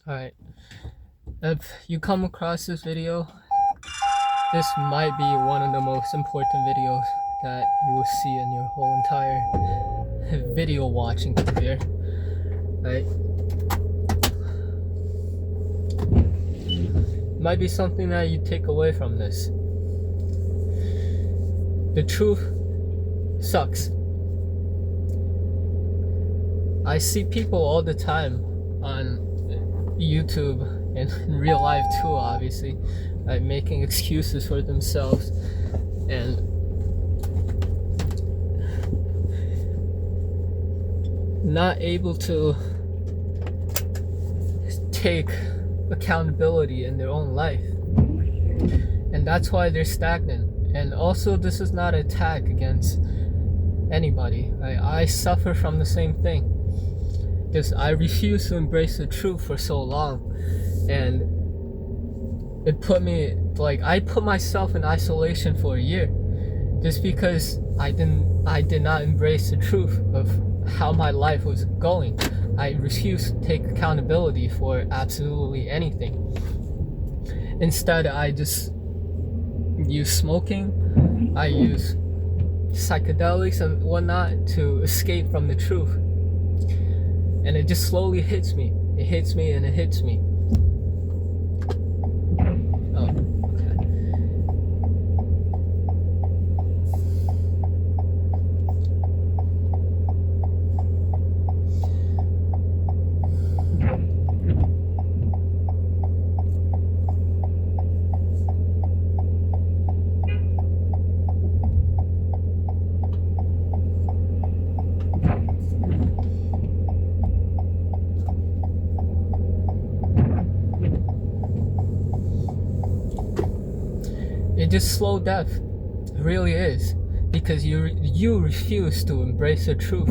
Alright, if you come across this video, this might be one of the most important videos that you will see in your whole entire video watching career. Right? Might be something that you take away from this. The truth sucks. I see people all the time on YouTube and in real life too, obviously, like making excuses for themselves and not able to take accountability in their own life, and that's why they're stagnant. And also, this is not an attack against anybody. I suffer from the same thing, because I refused to embrace the truth for so long, and it put me, like, I put myself in isolation for a year just because I did not embrace the truth of how my life was going. I refused to take accountability for absolutely anything. Instead, I just use smoking, I use psychedelics and whatnot to escape from the truth. And it just slowly hits me. It hits me and it hits me. Oh, okay. It just slow death. It really is. Because you refuse to embrace the truth.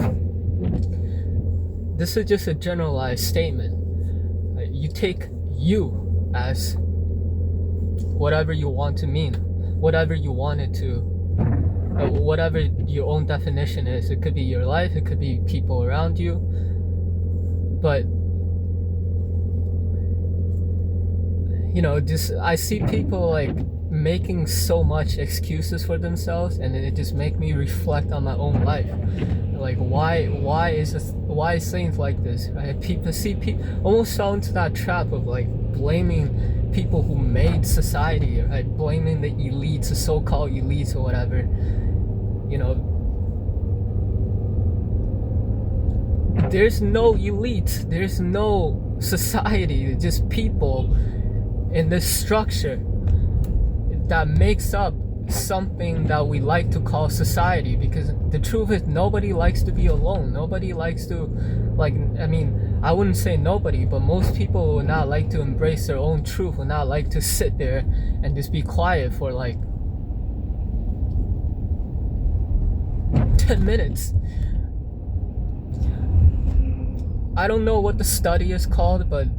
This is just a generalized statement. You take you as whatever you want to mean, whatever you want it to, whatever your own definition is. It could be your life, it could be people around you, but just I see people like making so much excuses for themselves, and then it just make me reflect on my own life. Like, why is things like this? Right? People almost fall into that trap of like blaming people who made society, right? Blaming the elites, the so-called elites or whatever. There's no elite, there's no society, just people in this structure that makes up something that we like to call society. Because the truth is, nobody likes to be alone. Nobody likes to, I wouldn't say nobody, but most people will not like to embrace their own truth, will not like to sit there and just be quiet for like 10 minutes. I don't know what the study is called, but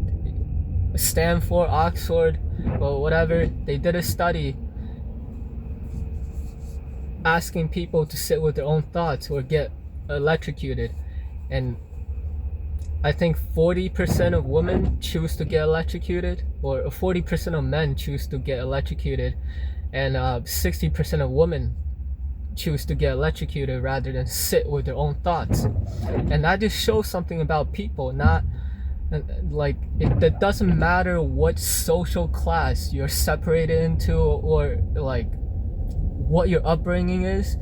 Stanford, Oxford, or whatever, they did a study asking people to sit with their own thoughts or get electrocuted, and I think 40% of women choose to get electrocuted, or 40% of men choose to get electrocuted, and 60% of women choose to get electrocuted rather than sit with their own thoughts. And that just shows something about people. Not like it doesn't matter what social class you're separated into, or like what your upbringing is.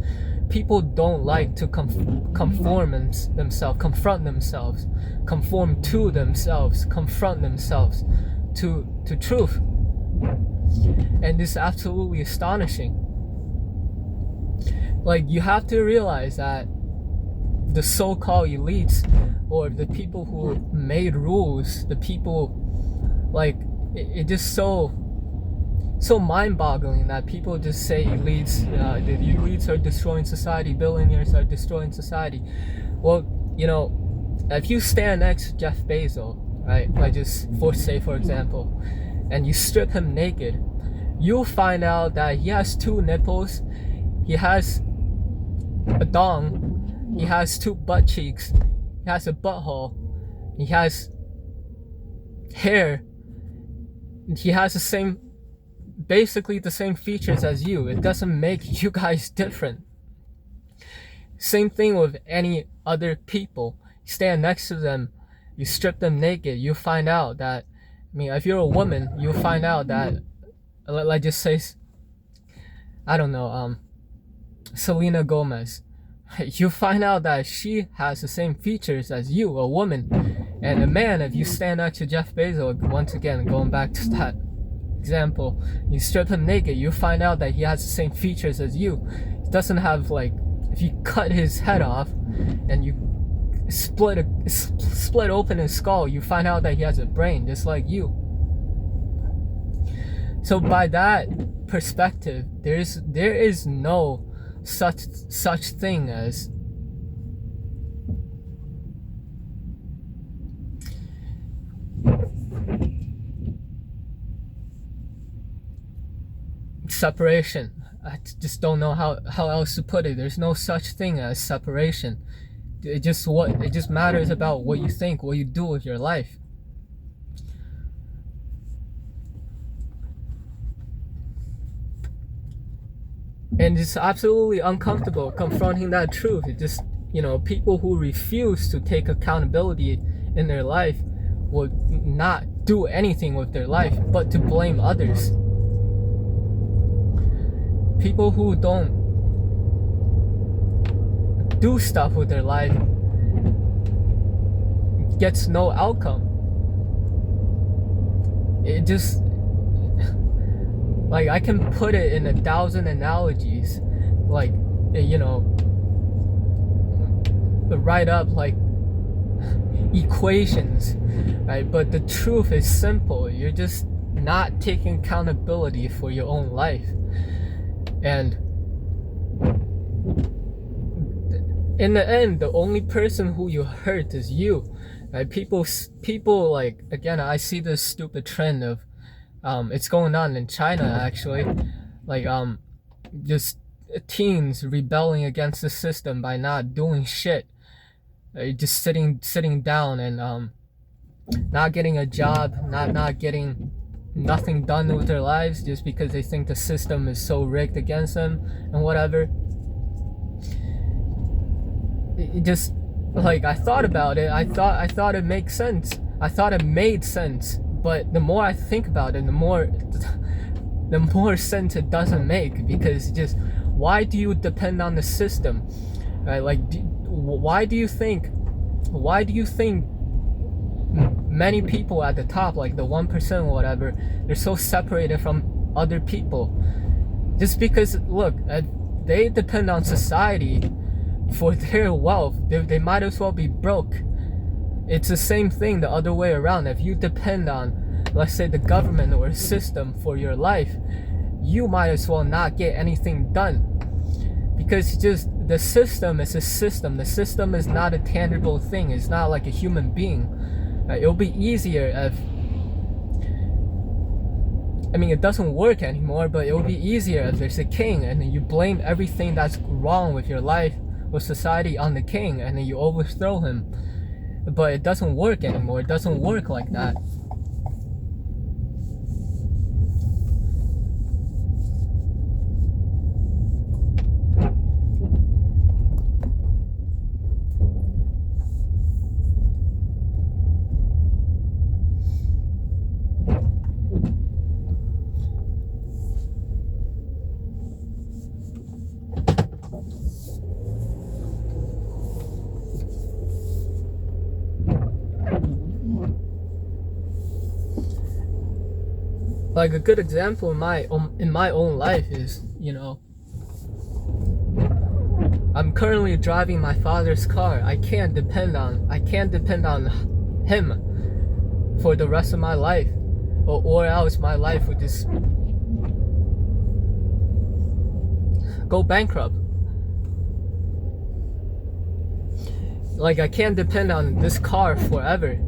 People don't like to conform themselves, confront themselves, conform to themselves, confront themselves to truth. And it's absolutely astonishing. Like, you have to realize that the so-called elites, or the people who made rules, the people, like, it just so mind-boggling that people just say elites, the elites are destroying society, billionaires are destroying society. Well, if you stand next to Jeff Bezos, right, for example, and you strip him naked, you'll find out that he has 2 nipples, he has a dong, he has 2 butt cheeks, he has a butthole, he has hair, he has basically the same features as you. It doesn't make you guys different. Same thing with any other people. You stand next to them, you strip them naked, you find out that, I mean, if you're a woman, you find out that, let's just say, I don't know, Selena Gomez. You find out that she has the same features as you, a woman. And a man, if you stand next to Jeff Bezos, once again, going back to that example, you strip him naked, you find out that he has the same features as you. He doesn't have, like, if you cut his head off and you split open his skull, you find out that he has a brain just like you. So by that perspective, there is no such thing as separation. I just don't know how else to put it. There's no such thing as separation. It just matters about what you think, what you do with your life. And it's absolutely uncomfortable confronting that truth. It just, people who refuse to take accountability in their life will not do anything with their life but to blame others. People who don't do stuff with their life gets no outcome. It just, like, I can put it in 1,000 analogies, like, write up like equations, right? But the truth is simple. You're just not taking accountability for your own life. And in the end, the only person who you hurt is you, right? People like, again, I see this stupid trend of, it's going on in China actually, like, just teens rebelling against the system by not doing shit, just sitting down and not getting a job, not getting nothing done with their lives just because they think the system is so rigged against them and whatever. It just, like, I thought about it. I thought it makes sense. I thought it made sense. But the more I think about it, the more sense it doesn't make, because just, why do you depend on the system, right? Like, why do you think many people at the top, like the 1% or whatever, they're so separated from other people? Just because, look, they depend on society for their wealth. They might as well be broke. It's the same thing the other way around. If you depend on, let's say, the government or a system for your life, you might as well not get anything done. Because just, the system is a system. The system is not a tangible thing. It's not like a human being. It'll be easier if, I mean, it doesn't work anymore, but it'll be easier if there's a king and then you blame everything that's wrong with your life, with society, on the king, and then you overthrow him. But it doesn't work anymore. It doesn't work like that. Like, a good example in my own life is, I'm currently driving my father's car. I can't depend on him for the rest of my life, or else my life would just go bankrupt. Like, I can't depend on this car forever.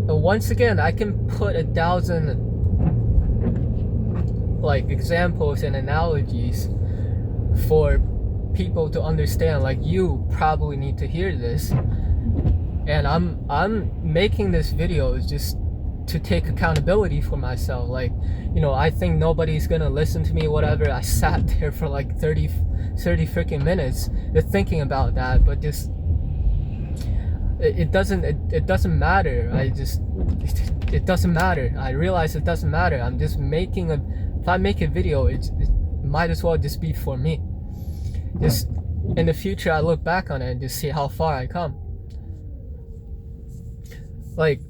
Once again, I can put 1,000 like examples and analogies for people to understand. Like, you probably need to hear this. And I'm making this video just to take accountability for myself. Like, you know, I think nobody's gonna listen to me, whatever. I sat there for like 30 freaking minutes thinking about that, but just it doesn't matter. It doesn't matter. I realize it doesn't matter. I'm just making if I make a video, it might as well just be for me. Just in the future, I look back on it and just see how far I come. Like,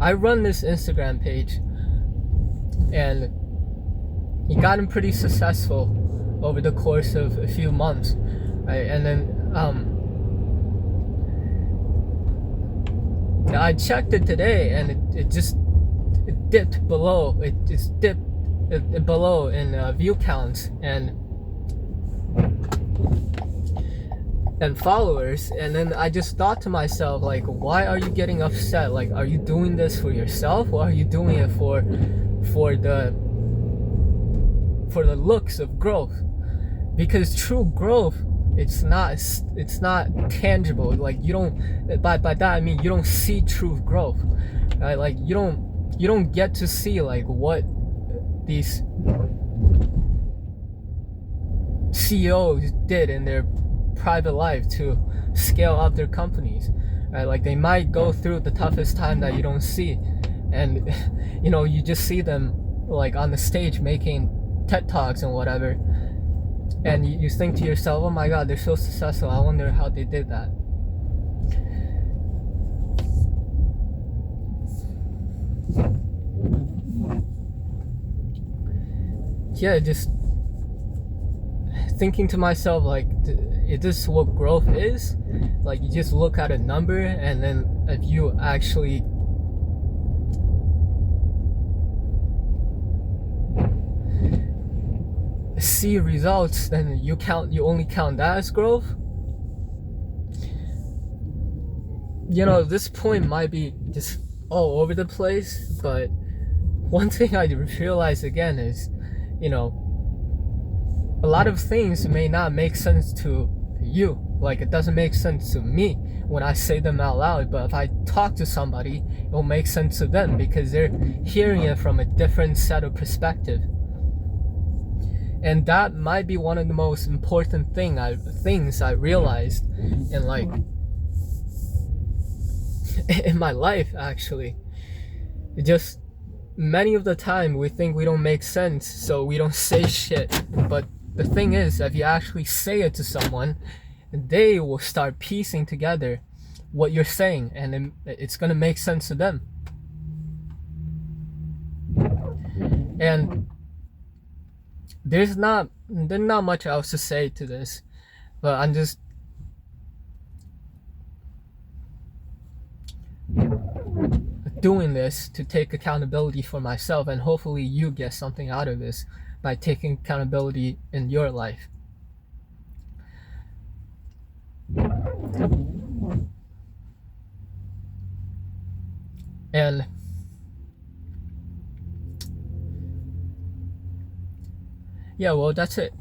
I run this Instagram page, and it gotten pretty successful over the course of a few months, right? And then I checked it today, and it dipped below. It just dipped below in view counts and followers. And then I just thought to myself, like, why are you getting upset? Like, are you doing this for yourself, or are you doing it for the looks of growth? Because true growth, it's not tangible. Like, you don't, by that I mean you don't see true growth, right? Like, you don't get to see like what these CEOs did in their private life to scale up their companies, right? Like, they might go through the toughest time that you don't see, and you know, you just see them like on the stage making TED Talks and whatever, and you think to yourself, oh my god, they're so successful, I wonder how they did that. Yeah, just thinking to myself, like, is this what growth is? Like, you just look at a number, and then if you actually see results, then you only count that as growth. You know, this point might be just all over the place, but one thing I realize again is, you know, a lot of things may not make sense to you. Like, it doesn't make sense to me when I say them out loud, but if I talk to somebody, it will make sense to them because they're hearing it from a different set of perspective. And that might be one of the most important things I realized in, like, in my life, actually. It just, many of the time we think we don't make sense, so we don't say shit. But the thing is, if you actually say it to someone, they will start piecing together what you're saying, and then it's gonna make sense to them. And there's not much else to say to this, but I'm just doing this to take accountability for myself, and hopefully you get something out of this by taking accountability in your life. And yeah, well, that's it.